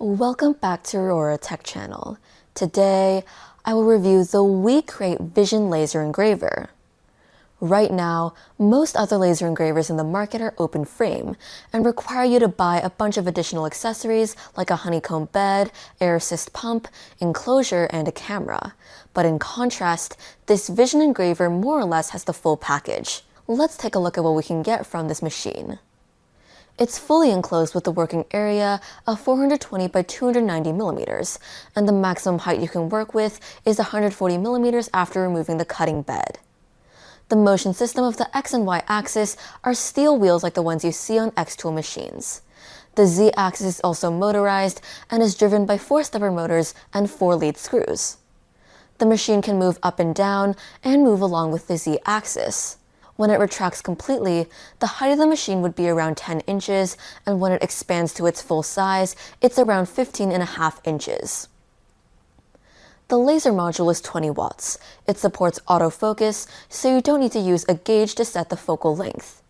Welcome back to Aurora Tech Channel. Today, I will review the WeCreat Vision Laser Engraver. Right now, most other laser engravers in the market are open frame and require you to buy a bunch of additional accessories like a honeycomb bed, air assist pump, enclosure, and a camera. But in contrast, this Vision engraver more or less has the full package. Let's take a look at what we can get from this machine. It's fully enclosed with a working area of 420 by 290 millimeters, and the maximum height you can work with is 140 millimeters after removing the cutting bed. The motion system of the X and Y axis are steel wheels like the ones you see on X-Tool machines. The Z axis is also motorized and is driven by 4 stepper motors and 4 lead screws. The machine can move up and down and move along with the Z axis. When it retracts completely, the height of the machine would be around 10 inches, and when it expands to its full size, it's around 15.5 inches. The laser module is 20 watts. It supports autofocus, so you don't need to use a gauge to set the focal length.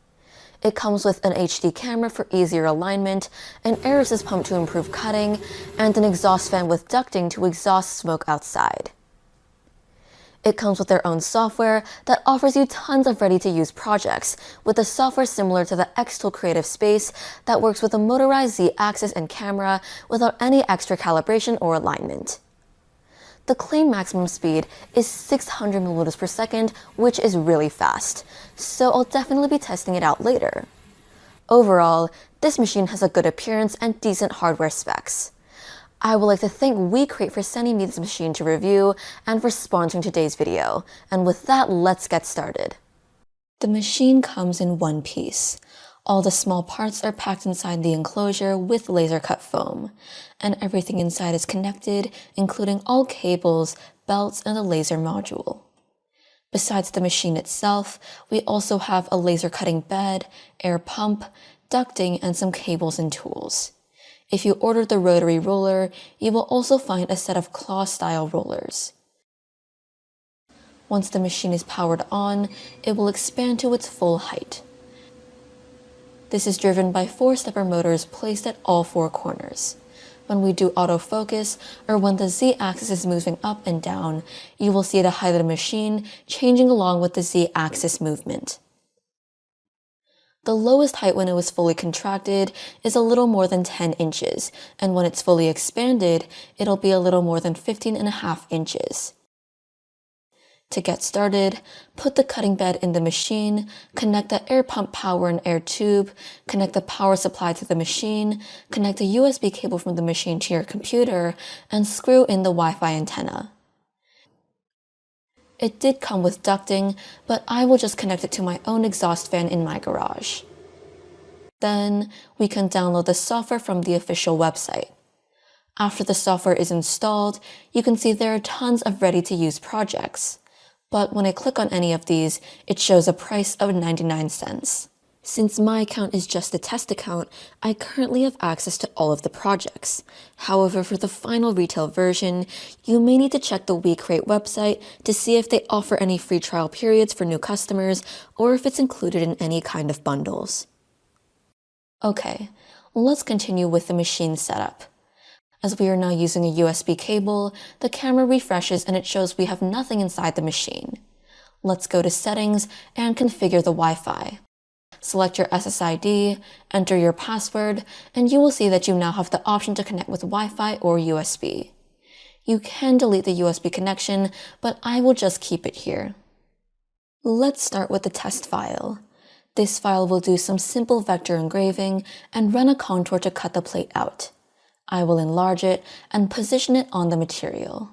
It comes with an HD camera for easier alignment, an air assist pump to improve cutting, and an exhaust fan with ducting to exhaust smoke outside. It comes with their own software that offers you tons of ready-to-use projects, with a software similar to the X-Tool Creative Space that works with a motorized Z-axis and camera without any extra calibration or alignment. The claimed maximum speed is 600 millimeters per second, which is really fast, so I'll definitely be testing it out later. Overall, this machine has a good appearance and decent hardware specs. I would like to thank WeCreat for sending me this machine to review and for sponsoring today's video. And with that, let's get started. The machine comes in one piece. All the small parts are packed inside the enclosure with laser cut foam, and everything inside is connected, including all cables, belts, and the laser module. Besides the machine itself, we also have a laser cutting bed, air pump, ducting, and some cables and tools. If you ordered the Rotary roller, you will also find a set of claw-style rollers. Once the machine is powered on, it will expand to its full height. This is driven by 4 stepper motors placed at all 4 corners. When we do autofocus, or when the Z-axis is moving up and down, you will see the height of the machine changing along with the Z-axis movement. The lowest height when it was fully contracted is a little more than 10 inches, and when it's fully expanded, it'll be a little more than 15.5 inches. To get started, put the cutting bed in the machine, connect the air pump power and air tube, connect the power supply to the machine, connect a USB cable from the machine to your computer, and screw in the Wi-Fi antenna. It did come with ducting, but I will just connect it to my own exhaust fan in my garage. Then, we can download the software from the official website. After the software is installed, you can see there are tons of ready-to-use projects. But when I click on any of these, it shows a price of 99 cents. Since my account is just a test account, I currently have access to all of the projects. However, for the final retail version, you may need to check the WeCreat website to see if they offer any free trial periods for new customers or if it's included in any kind of bundles. Okay, let's continue with the machine setup. As we are now using a USB cable, the camera refreshes and it shows we have nothing inside the machine. Let's go to Settings and configure the Wi-Fi. Select your SSID, enter your password, and you will see that you now have the option to connect with Wi-Fi or USB. You can delete the USB connection, but I will just keep it here. Let's start with the test file. This file will do some simple vector engraving and run a contour to cut the plate out. I will enlarge it and position it on the material.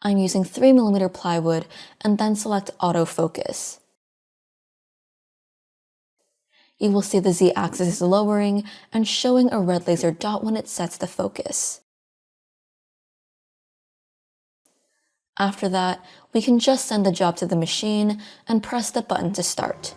I'm using 3mm plywood and then select autofocus. You will see the Z-axis is lowering and showing a red laser dot when it sets the focus. After that, we can just send the job to the machine and press the button to start.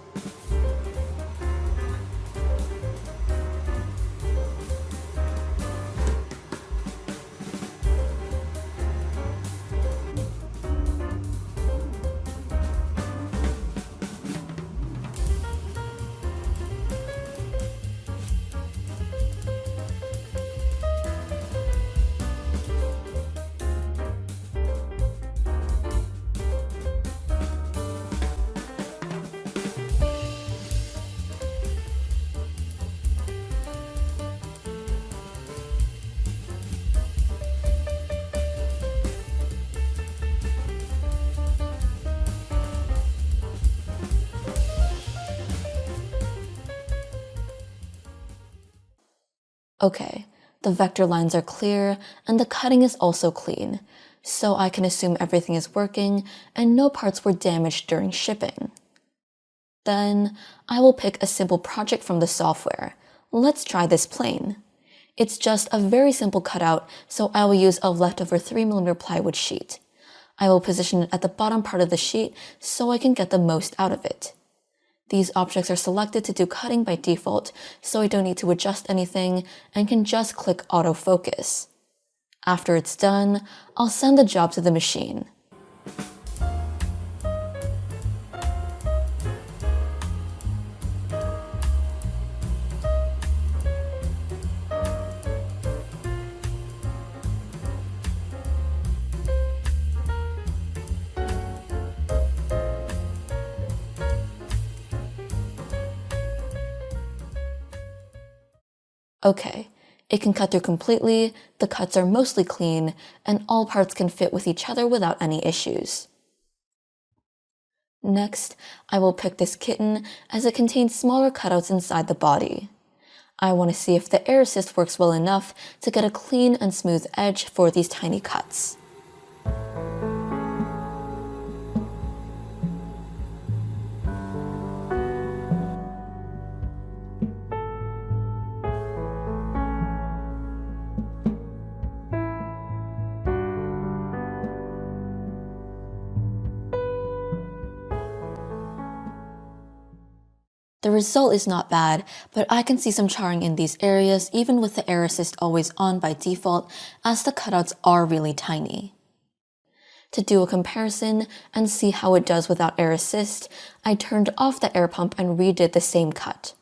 Okay, the vector lines are clear and the cutting is also clean, so I can assume everything is working and no parts were damaged during shipping. Then I will pick a simple project from the software. Let's try this plane. It's just a very simple cutout, so I will use a leftover 3mm plywood sheet. I will position it at the bottom part of the sheet so I can get the most out of it. These objects are selected to do cutting by default, so I don't need to adjust anything and can just click autofocus. After it's done, I'll send the job to the machine. Okay, it can cut through completely, the cuts are mostly clean, and all parts can fit with each other without any issues. Next, I will pick this kitten as it contains smaller cutouts inside the body. I want to see if the air assist works well enough to get a clean and smooth edge for these tiny cuts. The result is not bad, but I can see some charring in these areas even with the air assist always on by default, as the cutouts are really tiny. To do a comparison and see how it does without air assist, I turned off the air pump and redid the same cut.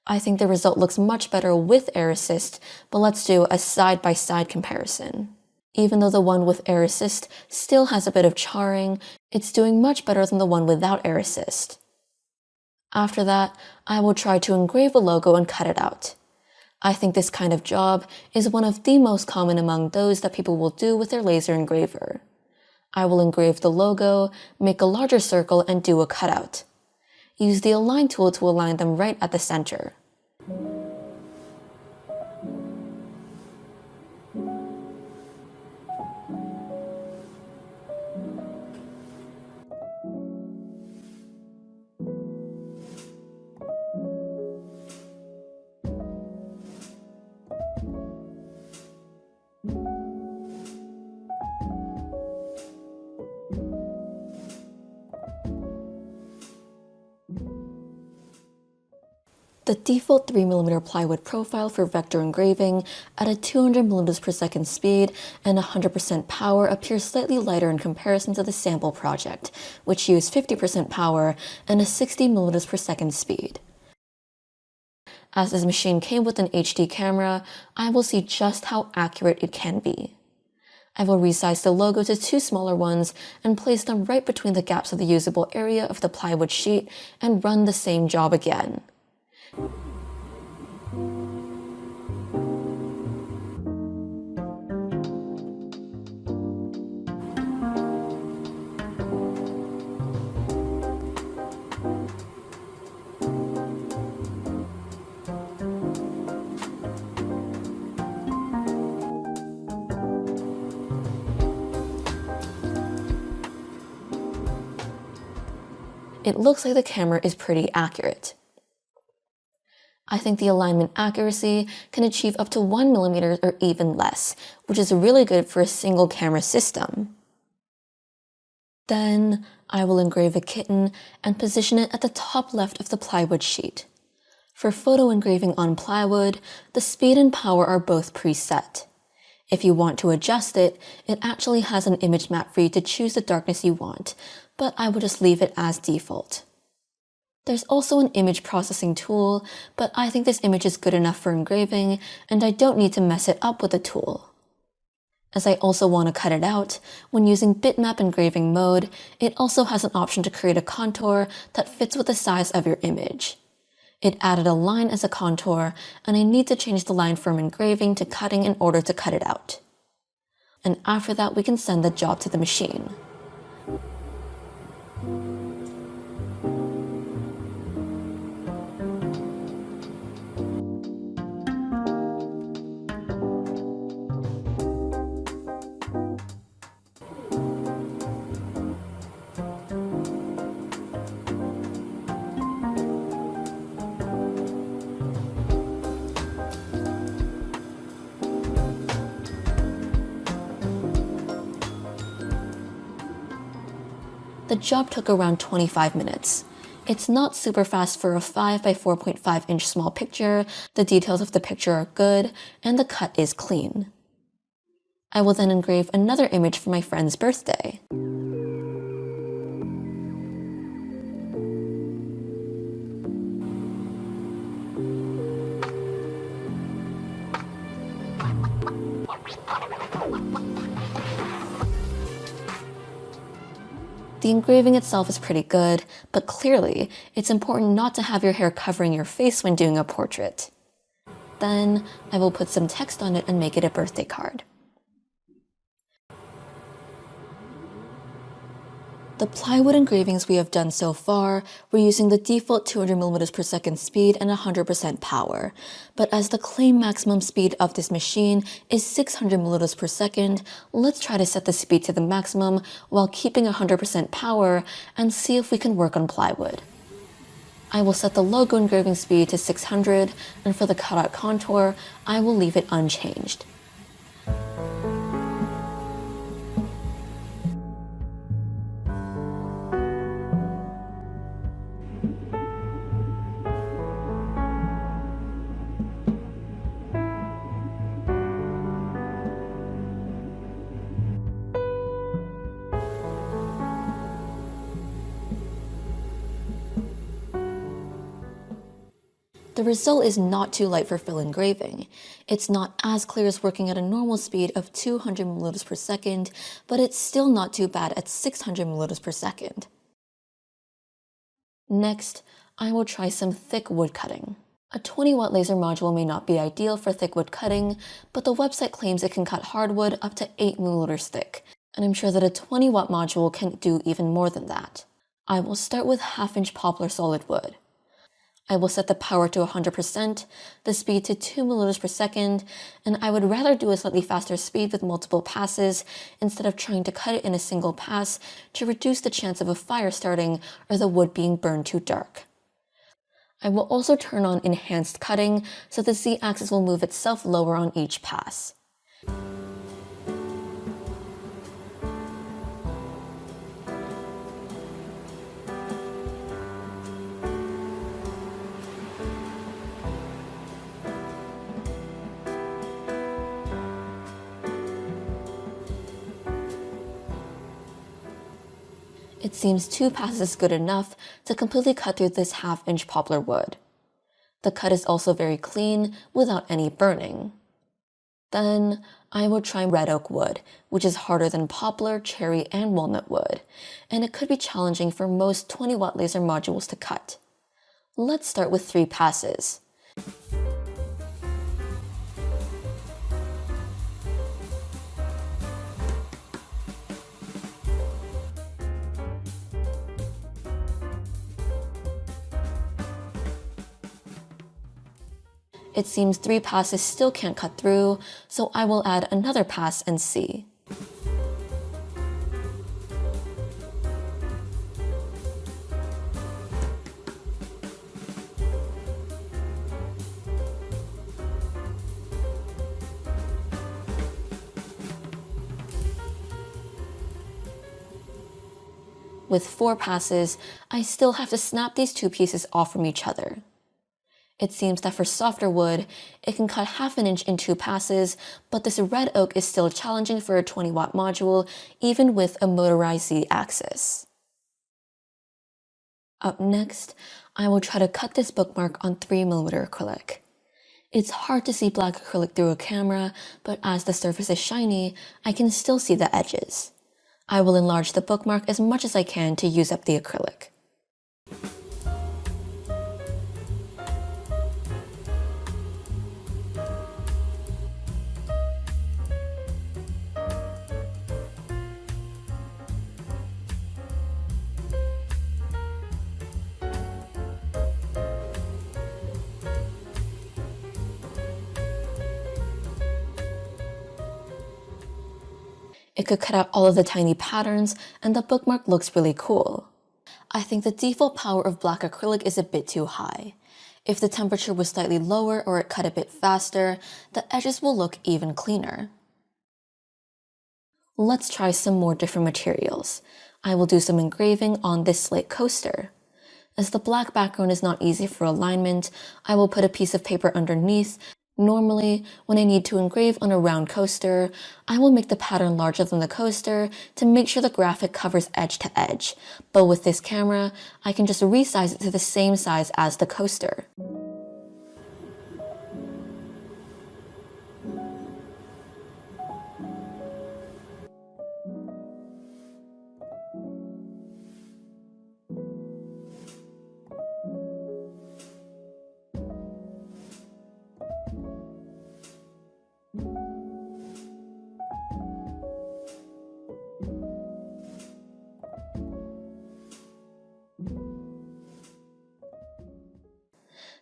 I think the result looks much better with air assist, but let's do a side-by-side comparison. Even though the one with air assist still has a bit of charring, it's doing much better than the one without air assist. After that, I will try to engrave a logo and cut it out. I think this kind of job is one of the most common among those that people will do with their laser engraver. I will engrave the logo, make a larger circle, and do a cutout. Use the Align tool to align them right at the center. The default 3mm plywood profile for vector engraving at a 200mm per second speed and 100% power appears slightly lighter in comparison to the sample project, which used 50% power and a 60mm per second speed. As this machine came with an HD camera, I will see just how accurate it can be. I will resize the logo to 2 smaller ones and place them right between the gaps of the usable area of the plywood sheet and run the same job again. It looks like the camera is pretty accurate. I think the alignment accuracy can achieve up to 1mm or even less, which is really good for a single camera system. Then I will engrave a kitten and position it at the top left of the plywood sheet. For photo engraving on plywood, the speed and power are both preset. If you want to adjust it, it actually has an image map for you to choose the darkness you want, but I will just leave it as default. There's also an image processing tool, but I think this image is good enough for engraving, and I don't need to mess it up with the tool. As I also want to cut it out, when using bitmap engraving mode, it also has an option to create a contour that fits with the size of your image. It added a line as a contour, and I need to change the line from engraving to cutting in order to cut it out. And after that, we can send the job to the machine. The job took around 25 minutes. It's not super fast for a 5 by 4.5 inch small picture, the details of the picture are good, and the cut is clean. I will then engrave another image for my friend's birthday. The engraving itself is pretty good, but clearly, it's important not to have your hair covering your face when doing a portrait. Then, I will put some text on it and make it a birthday card. The plywood engravings we have done so far, we're using the default 200mm per second speed and 100% power, but as the claimed maximum speed of this machine is 600mm per second, let's try to set the speed to the maximum while keeping 100% power and see if we can work on plywood. I will set the logo engraving speed to 600, and for the cutout contour, I will leave it unchanged. The result is not too light for fill engraving. It's not as clear as working at a normal speed of 200mm per second, but it's still not too bad at 600mm per second. Next, I will try some thick wood cutting. A 20-watt laser module may not be ideal for thick wood cutting, but the website claims it can cut hardwood up to 8mm thick, and I'm sure that a 20-watt module can do even more than that. I will start with 1/2-inch poplar solid wood. I will set the power to 100%, the speed to 2mm per second, and I would rather do a slightly faster speed with multiple passes instead of trying to cut it in a single pass to reduce the chance of a fire starting or the wood being burned too dark. I will also turn on enhanced cutting so the Z-axis will move itself lower on each pass. It seems 2 passes is good enough to completely cut through this 1/2-inch poplar wood. The cut is also very clean, without any burning. Then, I will try red oak wood, which is harder than poplar, cherry, and walnut wood, and it could be challenging for most 20-watt laser modules to cut. Let's start with 3 passes. It seems 3 passes still can't cut through, so I will add another pass and see. With 4 passes, I still have to snap these 2 pieces off from each other. It seems that for softer wood, it can cut 1/2 inch in 2 passes, but this red oak is still challenging for a 20-watt module, even with a motorized Z-axis. Up next, I will try to cut this bookmark on 3mm acrylic. It's hard to see black acrylic through a camera, but as the surface is shiny, I can still see the edges. I will enlarge the bookmark as much as I can to use up the acrylic. It could cut out all of the tiny patterns, and the bookmark looks really cool. I think the default power of black acrylic is a bit too high. If the temperature was slightly lower or it cut a bit faster, the edges will look even cleaner. Let's try some more different materials. I will do some engraving on this slate coaster. As the black background is not easy for alignment, I will put a piece of paper underneath. Normally, when I need to engrave on a round coaster, I will make the pattern larger than the coaster to make sure the graphic covers edge to edge. But with this camera, I can just resize it to the same size as the coaster.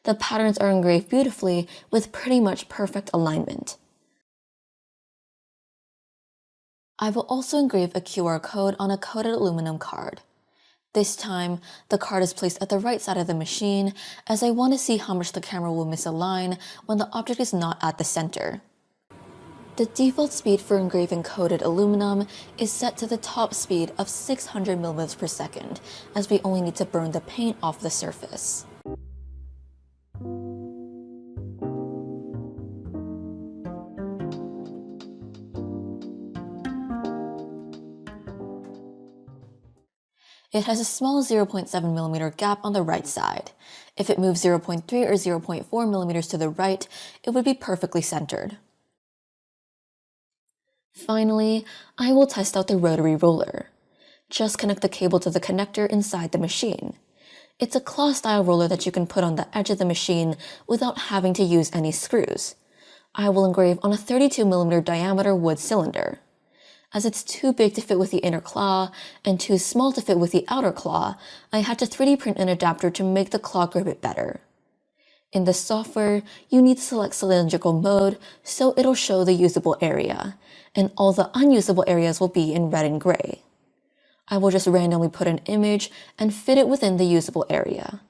The patterns are engraved beautifully with pretty much perfect alignment. I will also engrave a QR code on a coated aluminum card. This time, the card is placed at the right side of the machine as I want to see how much the camera will misalign when the object is not at the center. The default speed for engraving coated aluminum is set to the top speed of 600 mm per second, as we only need to burn the paint off the surface. It has a small 0.7mm gap on the right side. If it moves 0.3 or 0.4mm to the right, it would be perfectly centered. Finally, I will test out the rotary roller. Just connect the cable to the connector inside the machine. It's a claw-style roller that you can put on the edge of the machine without having to use any screws. I will engrave on a 32mm diameter wood cylinder. As it's too big to fit with the inner claw and too small to fit with the outer claw, I had to 3D print an adapter to make the claw grip it better. In the software, you need to select cylindrical mode so it'll show the usable area, and all the unusable areas will be in red and gray. I will just randomly put an image and fit it within the usable area.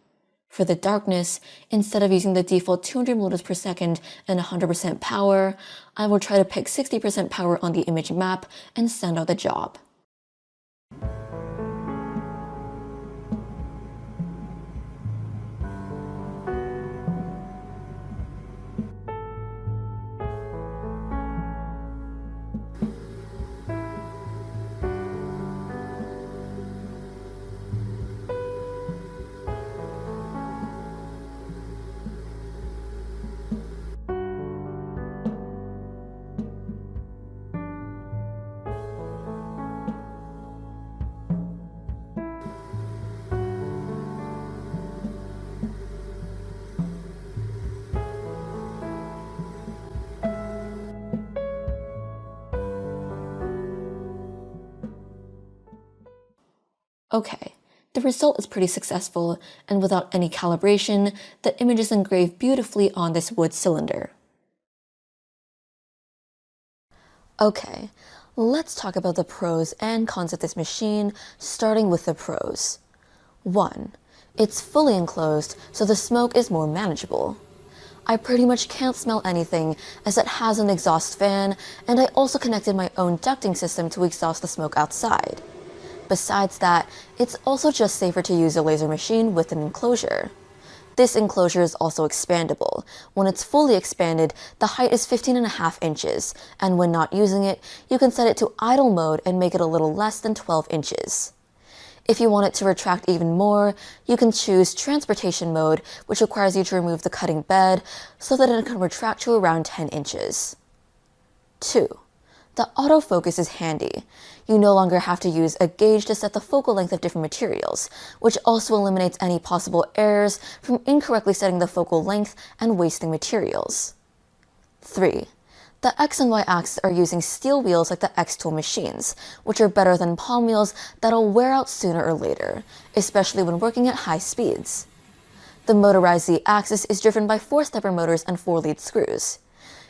For the darkness, instead of using the default 200 mm per second and 100% power, I will try to pick 60% power on the image map and send out the job. Okay, the result is pretty successful, and without any calibration, the image is engraved beautifully on this wood cylinder. Okay, let's talk about the pros and cons of this machine, starting with the pros. 1. It's fully enclosed, so the smoke is more manageable. I pretty much can't smell anything as it has an exhaust fan, and I also connected my own ducting system to exhaust the smoke outside. Besides that, it's also just safer to use a laser machine with an enclosure. This enclosure is also expandable. When it's fully expanded, the height is 15.5 inches, and when not using it, you can set it to idle mode and make it a little less than 12 inches. If you want it to retract even more, you can choose transportation mode, which requires you to remove the cutting bed so that it can retract to around 10 inches. 2. The autofocus is handy. You no longer have to use a gauge to set the focal length of different materials, which also eliminates any possible errors from incorrectly setting the focal length and wasting materials. 3. The X and Y axis are using steel wheels like the X-Tool machines, which are better than palm wheels that'll wear out sooner or later, especially when working at high speeds. The motorized Z axis is driven by 4-stepper motors and 4-lead screws.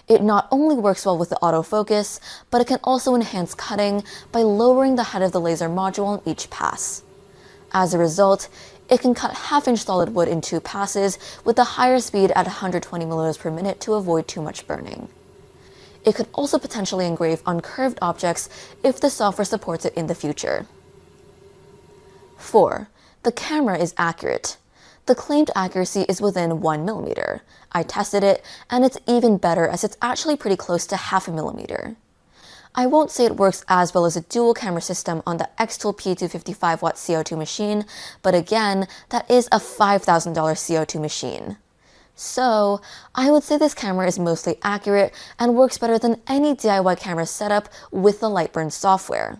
It not only works well with the autofocus, but it can also enhance cutting by lowering the height of the laser module on each pass. As a result, it can cut half-inch solid wood in 2 passes with a higher speed at 120 mm per minute to avoid too much burning. It could also potentially engrave on curved objects if the software supports it in the future. 4. The camera is accurate. The claimed accuracy is within 1 millimeter. I tested it, and it's even better as it's actually pretty close to half a millimeter. I won't say it works as well as a dual camera system on the Xtool P255W CO2 machine, but again, that is a $5,000 CO2 machine. So, I would say this camera is mostly accurate and works better than any DIY camera setup with the Lightburn software.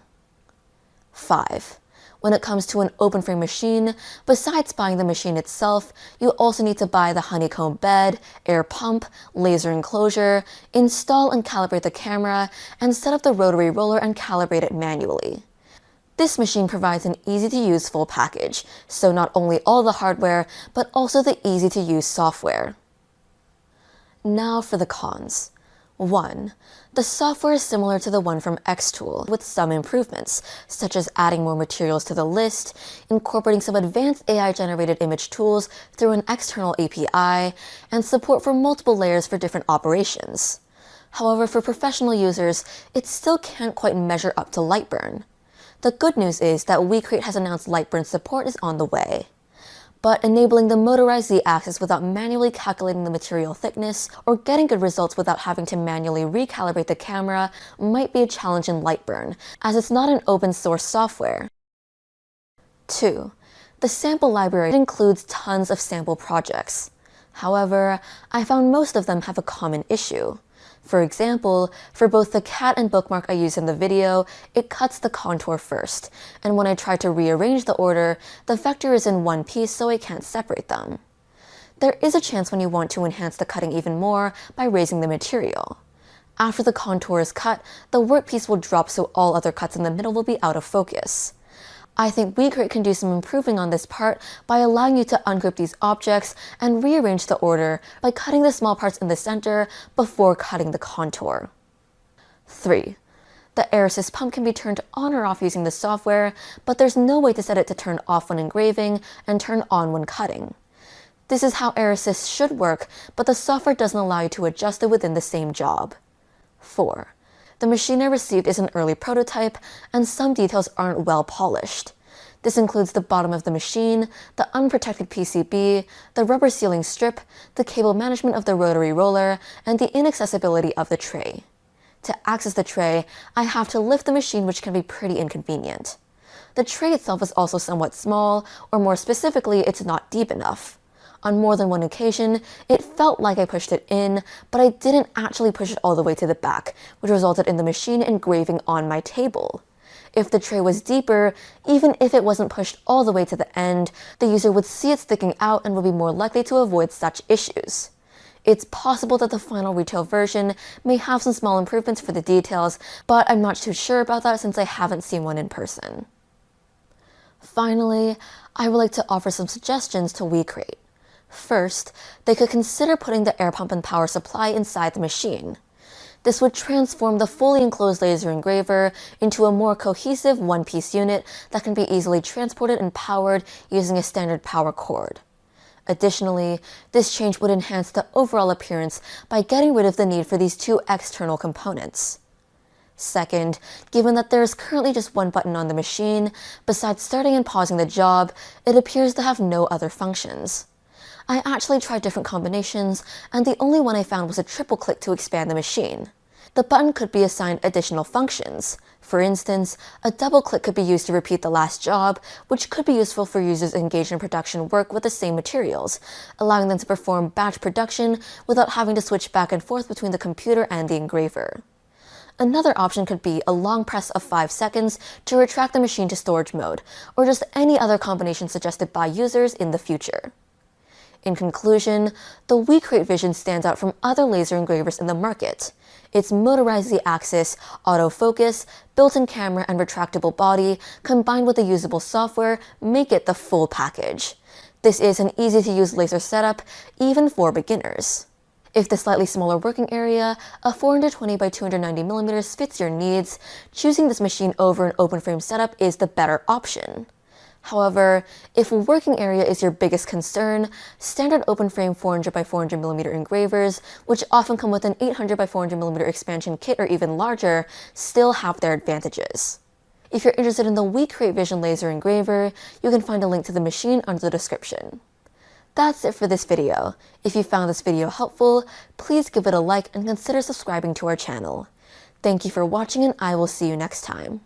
5. When it comes to an open frame machine, besides buying the machine itself, you also need to buy the honeycomb bed, air pump, laser enclosure, install and calibrate the camera, and set up the rotary roller and calibrate it manually. This machine provides an easy-to-use full package, so not only all the hardware, but also the easy-to-use software. Now for the cons. 1. The software is similar to the one from Xtool, with some improvements, such as adding more materials to the list, incorporating some advanced AI-generated image tools through an external API, and support for multiple layers for different operations. However, for professional users, it still can't quite measure up to Lightburn. The good news is that WeCreat has announced Lightburn support is on the way. But enabling the motorized Z-axis without manually calculating the material thickness or getting good results without having to manually recalibrate the camera might be a challenge in Lightburn, as it's not an open source software. 2. The sample library includes tons of sample projects. However, I found most of them have a common issue. For example, for both the cat and bookmark I use in the video, it cuts the contour first, and when I try to rearrange the order, the vector is in one piece so I can't separate them. There is a chance when you want to enhance the cutting even more by raising the material. After the contour is cut, the workpiece will drop so all other cuts in the middle will be out of focus. I think WeCreat can do some improving on this part by allowing you to ungroup these objects and rearrange the order by cutting the small parts in the center before cutting the contour. 3. The air assist pump can be turned on or off using the software, but there's no way to set it to turn off when engraving and turn on when cutting. This is how air assist should work, but the software doesn't allow you to adjust it within the same job. 4. The machine I received is an early prototype, and some details aren't well polished. This includes the bottom of the machine, the unprotected PCB, the rubber sealing strip, the cable management of the rotary roller, and the inaccessibility of the tray. To access the tray, I have to lift the machine, which can be pretty inconvenient. The tray itself is also somewhat small, or more specifically, it's not deep enough. On more than one occasion, it felt like I pushed it in, but I didn't actually push it all the way to the back, which resulted in the machine engraving on my table. If the tray was deeper, even if it wasn't pushed all the way to the end, the user would see it sticking out and would be more likely to avoid such issues. It's possible that the final retail version may have some small improvements for the details, but I'm not too sure about that since I haven't seen one in person. Finally, I would like to offer some suggestions to WeCreat. First, they could consider putting the air pump and power supply inside the machine. This would transform the fully enclosed laser engraver into a more cohesive one-piece unit that can be easily transported and powered using a standard power cord. Additionally, this change would enhance the overall appearance by getting rid of the need for these two external components. Second, given that there is currently just one button on the machine, besides starting and pausing the job, it appears to have no other functions. I actually tried different combinations, and the only one I found was a triple click to expand the machine. The button could be assigned additional functions. For instance, a double click could be used to repeat the last job, which could be useful for users engaged in production work with the same materials, allowing them to perform batch production without having to switch back and forth between the computer and the engraver. Another option could be a long press of 5 seconds to retract the machine to storage mode, or just any other combination suggested by users in the future. In conclusion, the WeCreat Vision stands out from other laser engravers in the market. Its motorized Z-axis, autofocus, built-in camera, and retractable body, combined with the usable software, make it the full package. This is an easy-to-use laser setup, even for beginners. If the slightly smaller working area, a 420 by 290 mm fits your needs, choosing this machine over an open frame setup is the better option. However, if working area is your biggest concern, standard open frame 400 by 400 mm engravers, which often come with an 800 by 400 mm expansion kit or even larger, still have their advantages. If you're interested in the WeCreat Vision Laser Engraver, you can find a link to the machine under the description. That's it for this video. If you found this video helpful, please give it a like and consider subscribing to our channel. Thank you for watching, and I will see you next time.